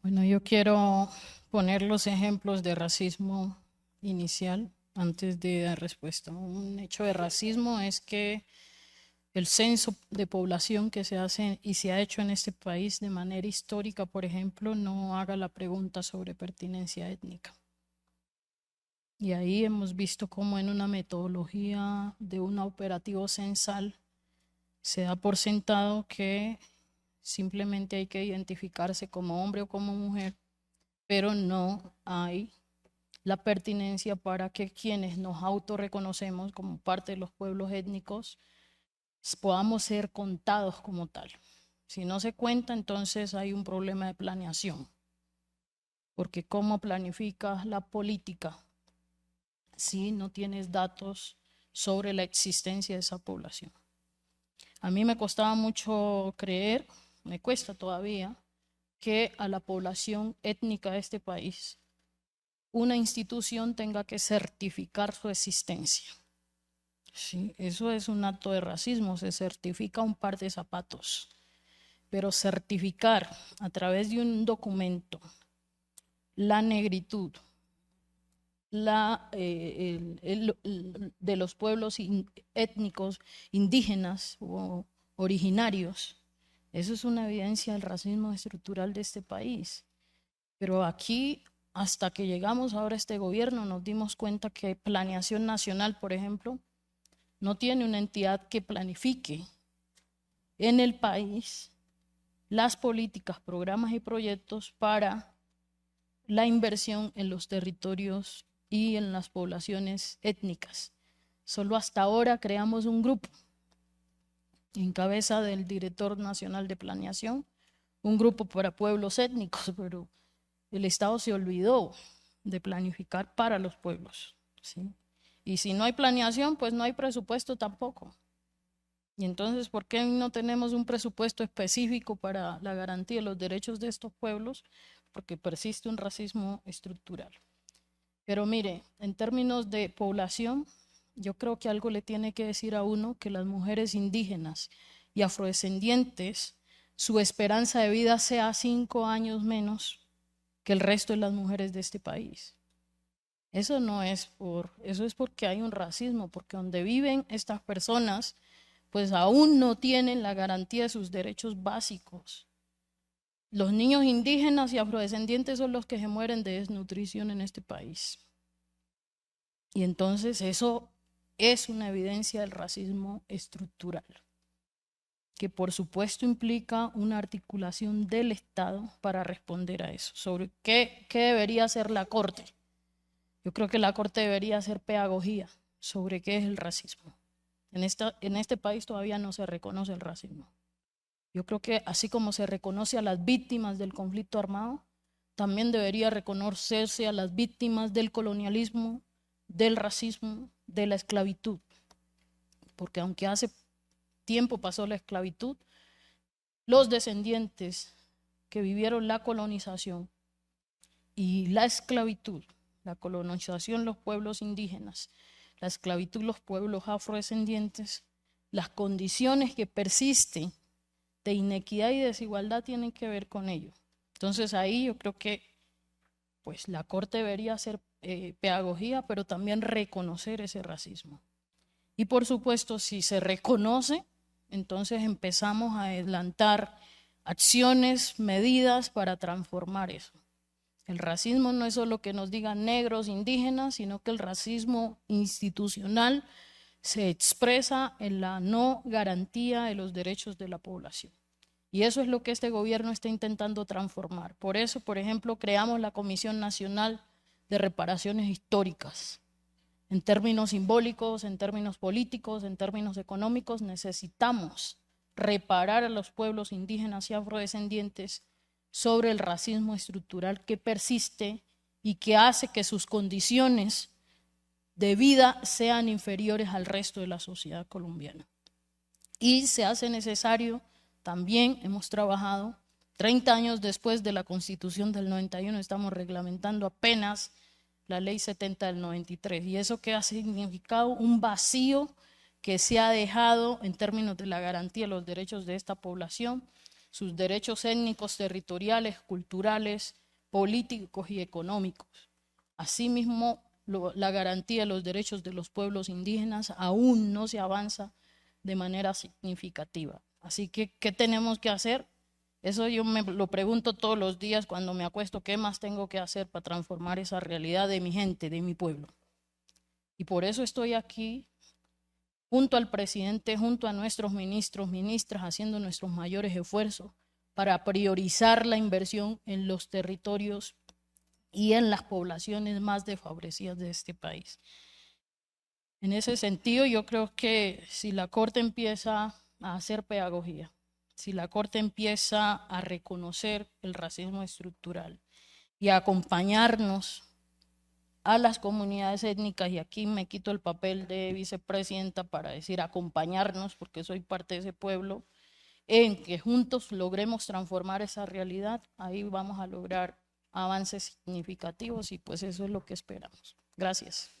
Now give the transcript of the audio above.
Bueno, yo quiero poner los ejemplos de racismo inicial antes de dar respuesta. Un hecho de racismo es que el censo de población que se hace y se ha hecho en este país de manera histórica, por ejemplo, no haga la pregunta sobre pertinencia étnica. Y ahí hemos visto cómo en una metodología de un operativo censal se da por sentado que simplemente hay que identificarse como hombre o como mujer, pero no hay la pertinencia para que quienes nos autorreconocemos como parte de los pueblos étnicos podamos ser contados como tal. Si no se cuenta, entonces hay un problema de planeación, porque ¿cómo planificas la política si no tienes datos sobre la existencia de esa población? A mí me costaba mucho creer, me cuesta todavía, que a la población étnica de este país una institución tenga que certificar su existencia. Sí, eso es un acto de racismo, se certifica un par de zapatos, pero certificar a través de un documento la negritud de los pueblos étnicos indígenas o originarios, eso es una evidencia del racismo estructural de este país. Pero aquí, hasta que llegamos ahora a este gobierno, nos dimos cuenta que Planeación Nacional, por ejemplo, no tiene una entidad que planifique en el país las políticas, programas y proyectos para la inversión en los territorios y en las poblaciones étnicas. Solo hasta ahora creamos un grupo en cabeza del director nacional de planeación, un grupo para pueblos étnicos, pero el Estado se olvidó de planificar para los pueblos, ¿sí? Y si no hay planeación, pues no hay presupuesto tampoco. Y entonces, ¿por qué no tenemos un presupuesto específico para la garantía de los derechos de estos pueblos? Porque persiste un racismo estructural. Pero mire, en términos de población, yo creo que algo le tiene que decir a uno que las mujeres indígenas y afrodescendientes, su esperanza de vida sea 5 años menos que el resto de las mujeres de este país. Eso no es eso es porque hay un racismo, porque donde viven estas personas, pues aún no tienen la garantía de sus derechos básicos. Los niños indígenas y afrodescendientes son los que se mueren de desnutrición en este país. Y entonces eso es una evidencia del racismo estructural, que por supuesto implica una articulación del Estado para responder a eso. ¿Sobre qué debería hacer la Corte? Yo creo que la Corte debería hacer pedagogía sobre qué es el racismo. En este país todavía no se reconoce el racismo. Yo creo que así como se reconoce a las víctimas del conflicto armado, también debería reconocerse a las víctimas del colonialismo, del racismo, de la esclavitud. Porque aunque hace tiempo pasó la esclavitud, los descendientes que vivieron la colonización y la esclavitud, la colonización los pueblos indígenas, la esclavitud los pueblos afrodescendientes, las condiciones que persisten de inequidad y desigualdad tienen que ver con ello. Entonces ahí yo creo que pues la Corte debería hacer pedagogía, pero también reconocer ese racismo. Y por supuesto, si se reconoce, entonces empezamos a adelantar acciones, medidas para transformar eso. El racismo no es solo que nos digan negros, indígenas, sino que el racismo institucional se expresa en la no garantía de los derechos de la población. Y eso es lo que este gobierno está intentando transformar. Por eso, por ejemplo, creamos la Comisión Nacional de Reparaciones Históricas. En términos simbólicos, en términos políticos, en términos económicos, necesitamos reparar a los pueblos indígenas y afrodescendientes sobre el racismo estructural que persiste y que hace que sus condiciones de vida sean inferiores al resto de la sociedad colombiana. Y se hace necesario, también hemos trabajado, 30 años después de la Constitución del 91, estamos reglamentando apenas la Ley 70 del 93. Y eso que ha significado un vacío que se ha dejado en términos de la garantía de los derechos de esta población sus derechos étnicos, territoriales, culturales, políticos y económicos. Asimismo, la garantía de los derechos de los pueblos indígenas aún no se avanza de manera significativa. Así que, ¿qué tenemos que hacer? Eso yo me lo pregunto todos los días cuando me acuesto, ¿qué más tengo que hacer para transformar esa realidad de mi gente, de mi pueblo? Y por eso estoy aquí, junto al presidente, junto a nuestros ministros, ministras, haciendo nuestros mayores esfuerzos para priorizar la inversión en los territorios y en las poblaciones más desfavorecidas de este país. En ese sentido, yo creo que si la Corte empieza a hacer pedagogía, si la Corte empieza a reconocer el racismo estructural y a acompañarnos a las comunidades étnicas, y aquí me quito el papel de vicepresidenta para decir acompañarnos, porque soy parte de ese pueblo, en que juntos logremos transformar esa realidad, ahí vamos a lograr avances significativos y pues eso es lo que esperamos. Gracias.